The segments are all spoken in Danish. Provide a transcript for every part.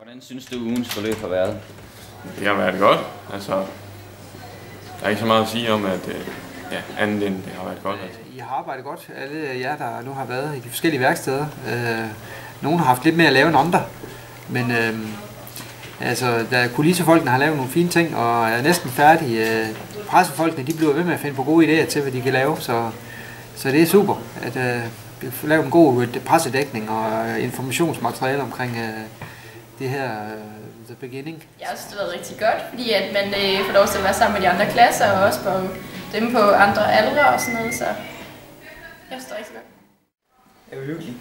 Hvordan synes du, ugens forløb har været? Det har været godt. Altså, der er ikke så meget at sige om, at andet end det har været godt. Altså. I har arbejdet godt, alle jer, der nu har været i de forskellige værksteder. Nogle har haft lidt mere at lave end andre, men altså, kulissefolkene har lavet nogle fine ting og er næsten færdige. Pressefolkene, de bliver ved med at finde på gode idéer til, hvad de kan lave, så det er super, at vi får lavet en god pressedækning og informationsmateriale omkring det her The Beginning. Jeg synes, det har været rigtig godt, fordi at man får lov til at være sammen med de andre klasser, og også på dem på andre aldre og sådan noget, så jeg synes, det er rigtig godt. Det var hyggeligt.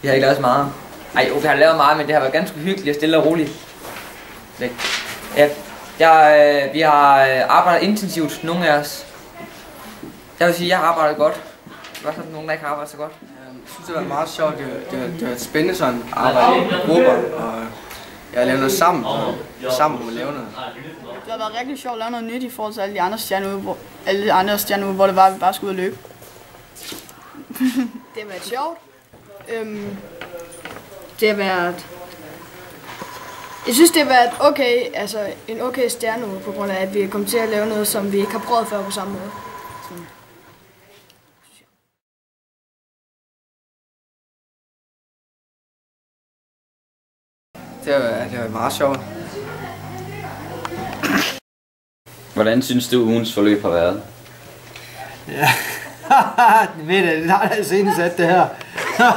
Vi har ikke lavet så meget. Ej, okay, vi har lavet meget, men det har været ganske hyggeligt og stille og roligt. Ja, vi har arbejdet intensivt, nogle af os. Jeg vil sige, at jeg har arbejdet godt. Det var sådan nogen, der ikke har arbejdet så godt. Jeg synes, det var meget sjovt. Det var spændende sådan at arbejde i grupper, og jeg lavede noget sammen, og sammen med lave noget. Det har været rigtig sjovt at lave noget nyt i forhold til alle de andre stjerner, hvor det var, at vi bare skulle ud og løbe. Det har været sjovt. Det har været... Jeg synes, det har været okay, altså en okay stjerne, på grund af, at vi er kommet til at lave noget, som vi ikke har prøvet før på samme måde. Det var meget sjovt. Hvordan synes du, ugens forløb har været? Ja, det er dig, der har senest sat det her.